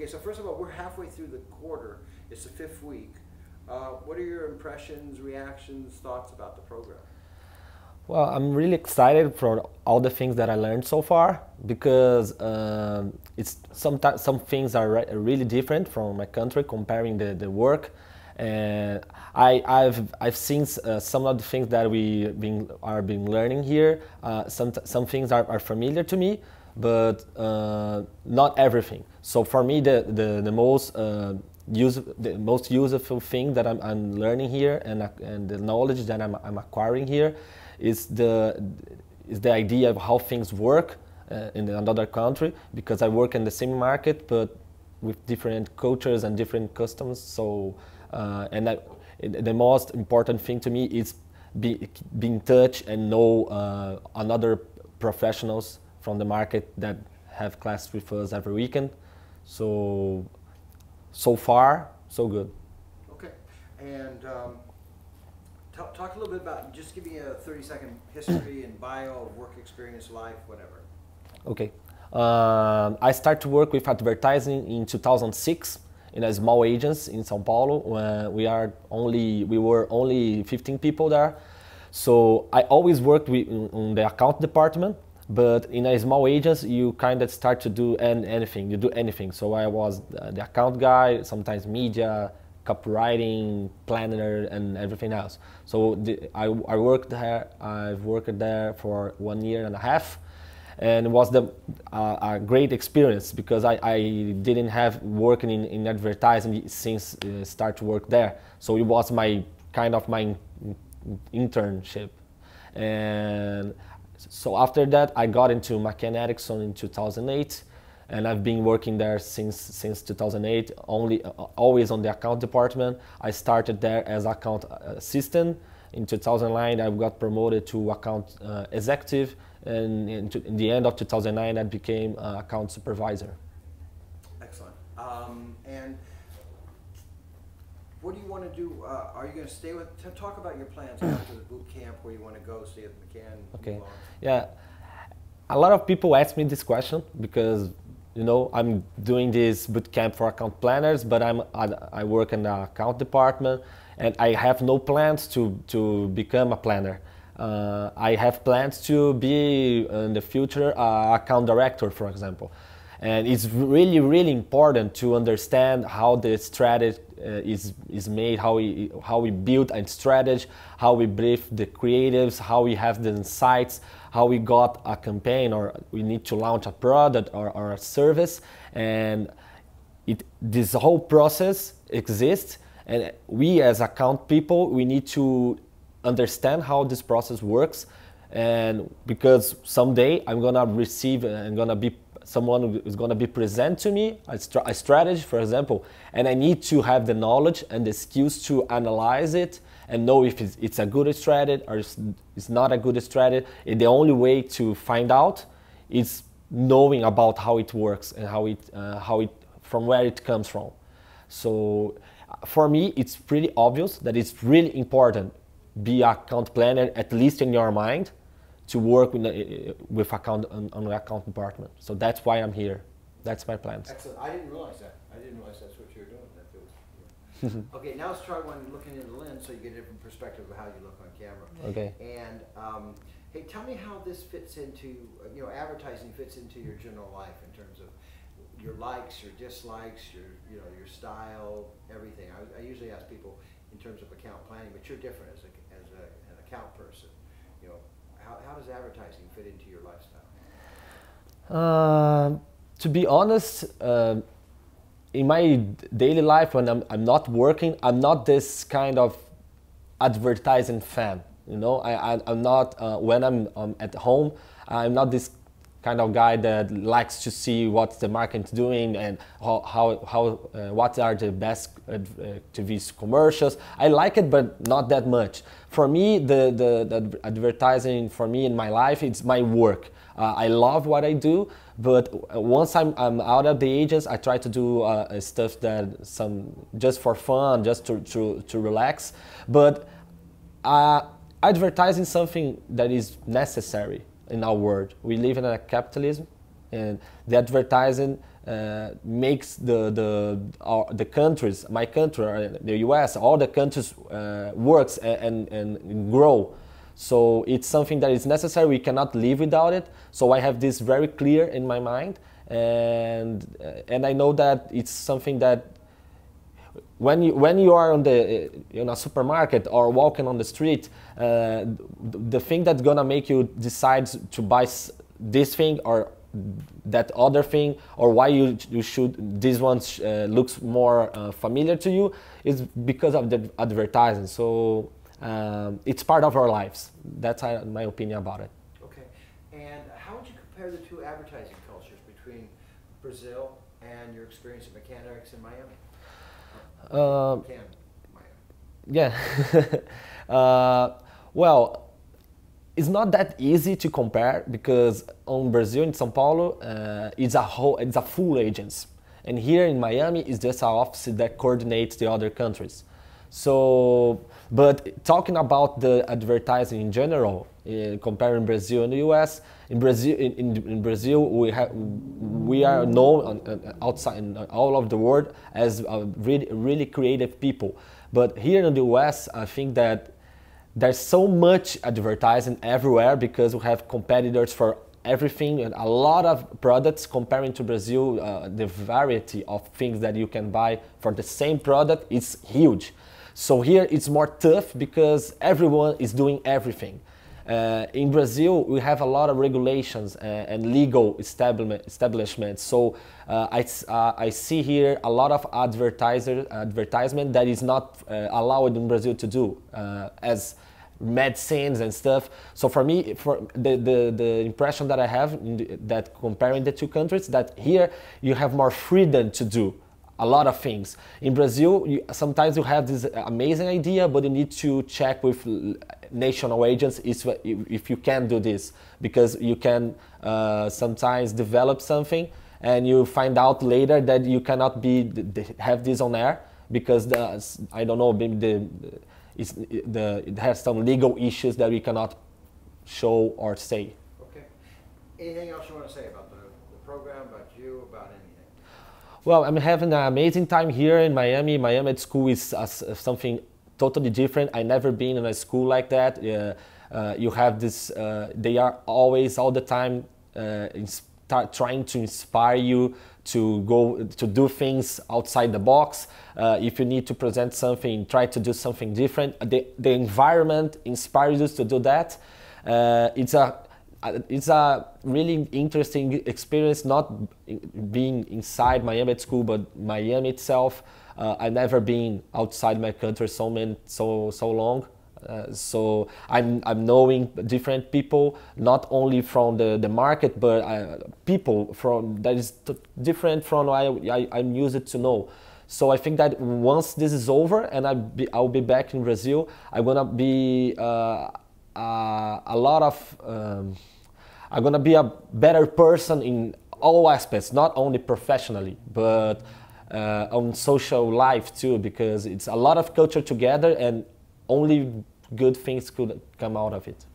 Okay, so first of all, we're halfway through the quarter. It's the 5th week. What are your impressions, reactions, thoughts about the program? Well, I'm really excited for all the things that I learned so far because it's sometimes some things are really different from my country comparing the work, and I've seen some of the things that are being learning here. Some things are familiar to me, but not everything. So for me, the most useful thing that I'm learning here and the knowledge that I'm acquiring here is the idea of how things work in another country, because I work in the same market but with different cultures and different customs. So the most important thing to me is be in touch and know another professionals from the market that have class with us every weekend. So far, so good. Okay, and talk a little bit about, just give me a 30-second history and bio of work experience, life, whatever. Okay. I started to work with advertising in 2006 in a small agency in São Paulo. We were only 15 people there. So I always worked in the account department, but in a small agency, you kind of start to do anything. You do anything. So I was the account guy, sometimes media, copywriting, planner, and everything else. So I worked there. I've worked there for 1.5 years, and it was a great experience because I didn't have working in advertising since start to work there. So it was my internship, and so after that I got into mechanics in 2008. And I've been working there since 2008, always on the account department. I started there as account assistant. In 2009, I got promoted to account executive, and in the end of 2009, I became account supervisor. Excellent. And what do you want to do? Are you going to stay with? Talk about your plans after the boot camp, where you want to go, stay at McCann. Okay. Yeah. A lot of people ask me this question because, I'm doing this bootcamp for account planners, but I work in the account department, and I have no plans to become a planner. I have plans to be in the future account director, for example. And it's really, really important to understand how the strategy is made, how we build a strategy, how we brief the creatives, how we have the insights, how we got a campaign, or we need to launch a product or a service. And this whole process exists, and we as account people, we need to understand how this process works. And because someday I'm gonna receive and someone is going to be present to me a strategy, for example, and I need to have the knowledge and the skills to analyze it and know if it's a good strategy or it's not a good strategy. And the only way to find out is knowing about how it works and from where it comes from. So for me, it's pretty obvious that it's really important be an account planner, at least in your mind, to work with account on the account department. So that's why I'm here. That's my plans. Excellent. I didn't realize that. I didn't realize that's what you were doing. Yeah. Okay, now let's try one looking in the lens so you get a different perspective of how you look on camera. Okay. And hey, tell me how this fits into, advertising fits into your general life in terms of your likes, your dislikes, your style, everything. I usually ask people in terms of account planning, but you're different as an account person. How does advertising fit into your lifestyle? To be honest, in my daily life when I'm not working, I'm not this kind of advertising fan. I'm not, when I'm at home, I'm not this kind of guy that likes to see what the market is doing and what are the best TV commercials. I like it, but not that much. For me, the advertising for me in my life, it's my work. I love what I do, but once I'm out of the agents, I try to do stuff that just for fun, just to relax. But advertising is something that is necessary in our world. We live in a capitalism, and the advertising makes the countries, my country, the US, all the countries works and grow. So it's something that is necessary. We cannot live without it. So I have this very clear in my mind, and I know that it's something that when you are on the in a supermarket or walking on the street, the thing that's gonna make you decide to buy this thing or that other thing, or why you should this one looks more familiar to you, is because of the advertising. So it's part of our lives. That's my opinion about it. Okay, and how would you compare the two advertising cultures between Brazil and your experience at Mechanics in Miami? Yeah. Well, it's not that easy to compare because on Brazil in São Paulo, it's a full agency, and here in Miami it's just an office that coordinates the other countries. So, but talking about the advertising in general, comparing Brazil and the US, in Brazil we are known outside in all of the world as really creative people. But here in the US, I think that there's so much advertising everywhere because we have competitors for everything and a lot of products. Comparing to Brazil, the variety of things that you can buy for the same product is huge. So here it's more tough because everyone is doing everything. In Brazil, we have a lot of regulations and legal establishments. So I see here a lot of advertisement that is not allowed in Brazil to do, as medicines and stuff. So for me, for the impression that I have that comparing the two countries, that here you have more freedom to do a lot of things. In Brazil, sometimes you have this amazing idea, but you need to check with national agents if you can do this, because you can sometimes develop something and you find out later that you cannot have this on air because I don't know, maybe it has some legal issues that we cannot show or say. Okay. Anything else you want to say about the program, about you, about anything? Well, I'm having an amazing time here in Miami. Miami at school is something totally different. I never been in a school like that. You have this, they are always, all the time, trying to inspire you to go to do things outside the box. If you need to present something, try to do something different. The environment inspires you to do that. It's a really interesting experience, not being inside Miami at school, but Miami itself. I've never been outside my country so long. So I'm knowing different people, not only from the market, but people from that is different from what I'm used to know. So I think that once this is over and I'll be back in Brazil, I'm gonna be I'm gonna be a better person in all aspects, not only professionally, but on social life too, because it's a lot of culture together and only good things could come out of it.